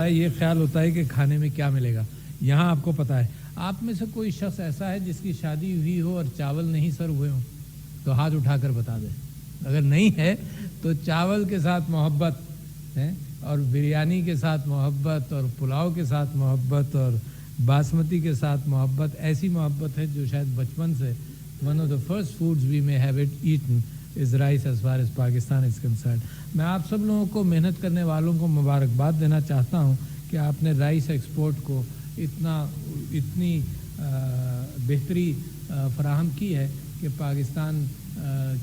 یہ خیال ہوتا ہے کہ کھانے میں کیا ملے گا. یہاں آپ کو پتہ ہے. آپ میں سے کوئی شخص ایسا ہے جس کی شادی ہوئی ہو اور چاول نہیں سرو ہوئے ہوں تو ہاتھ اٹھا کر بتا دیں. اگر نہیں ہے تو چاول کے ساتھ محبت ہے اور بریانی کے ساتھ محبت اور پلاؤ کے ساتھ محبت اور باسمتی کے ساتھ محبت ایسی محبت ہے جو شاید بچپن سے one of the first foods we may have eaten is rice as far as Pakistan is concerned. میں آپ سب لوگوں کو محنت کرنے والوں کو مبارکباد دینا چاہتا ہوں کہ آپ نے رائس ایکسپورٹ کو اتنی بہتری فراہم کی ہے کہ پاکستان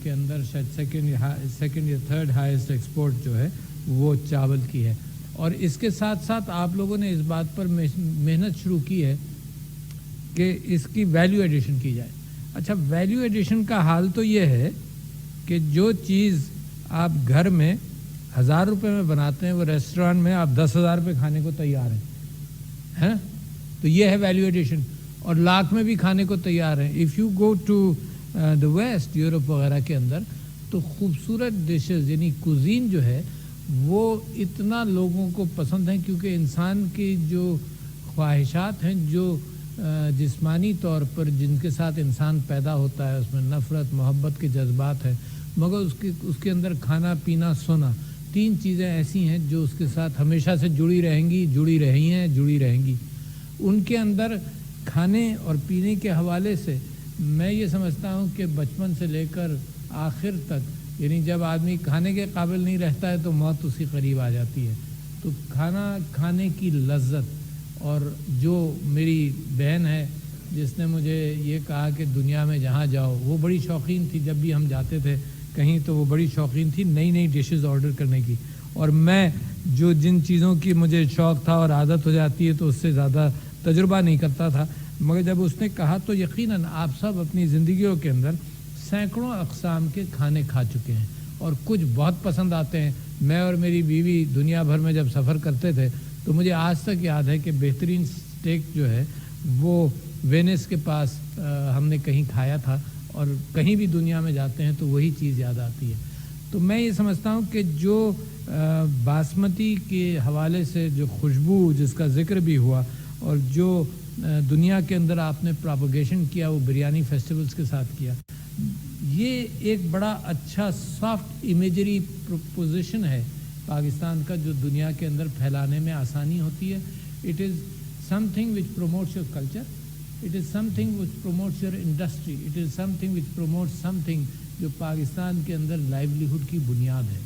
کے اندر شاید سیکنڈ یا تھرڈ ہائیسٹ ایکسپورٹ جو ہے وہ چاول کی ہے. اور اس کے ساتھ ساتھ آپ لوگوں نے اس بات پر محنت شروع کی ہے کہ اس کی ویلیو ایڈیشن کی جائے. اچھا, ویلیو ایڈیشن کا حال تو یہ ہے کہ جو چیز آپ گھر میں 1000 روپے میں بناتے ہیں وہ ریسٹورانٹ میں آپ 10,000 روپے کھانے کو تیار ہیں, تو یہ ہے ویلیو ایڈیشن. اور لاکھ میں بھی کھانے کو تیار ہیں. If you go to the west, Europe وغیرہ کے اندر, تو خوبصورت ڈشز یعنی کوزین جو ہے وہ اتنا لوگوں کو پسند ہیں کیونکہ انسان کی جو خواہشات ہیں, جو جسمانی طور پر جن کے ساتھ انسان پیدا ہوتا ہے, اس میں نفرت محبت کے جذبات ہیں, مگر اس کے اندر کھانا پینا سونا 3 چیزیں ایسی ہیں جو اس کے ساتھ ہمیشہ سے جڑی رہیں گی. ان کے اندر کھانے اور پینے کے حوالے سے میں یہ سمجھتا ہوں کہ بچپن سے لے کر آخر تک, یعنی جب آدمی کھانے کے قابل نہیں رہتا ہے تو موت اس کے قریب آ جاتی ہے. تو کھانا کھانے کی لذت, اور جو میری بہن ہے جس نے مجھے یہ کہا کہ دنیا میں جہاں جاؤ, وہ بڑی شوقین تھی, جب بھی ہم جاتے تھے کہیں تو وہ بڑی شوقین تھی نئی ڈشز آرڈر کرنے کی. اور میں جن چیزوں کی مجھے شوق تھا اور عادت ہو جاتی ہے تو اس سے زیادہ تجربہ نہیں کرتا تھا, مگر جب اس نے کہا تو یقیناً آپ سب اپنی زندگیوں کے اندر سینکڑوں اقسام کے کھانے کھا چکے ہیں اور کچھ بہت پسند آتے ہیں. میں اور میری بیوی دنیا بھر میں جب سفر کرتے تھے تو مجھے آج تک یاد ہے کہ بہترین اسٹیک جو ہے وہ وینس کے پاس ہم نے کہیں کھایا تھا, اور کہیں بھی دنیا میں جاتے ہیں تو وہی چیز یاد آتی ہے. تو میں یہ سمجھتا ہوں کہ جو باسمتی کے حوالے سے جو خوشبو جس کا ذکر بھی ہوا اور جو دنیا کے اندر آپ نے پراپوگیشن کیا وہ بریانی فیسٹیولز کے ساتھ کیا, یہ ایک بڑا اچھا سافٹ امیجری پروپوزیشن ہے پاکستان کا جو دنیا کے اندر پھیلانے میں آسانی ہوتی ہے. It is some thing which promotes your culture, it is some thing which promotes your industry, it is some thing which promotes some thing جو پاکستان کے اندر لائیولیہڈ کی بنیاد ہے.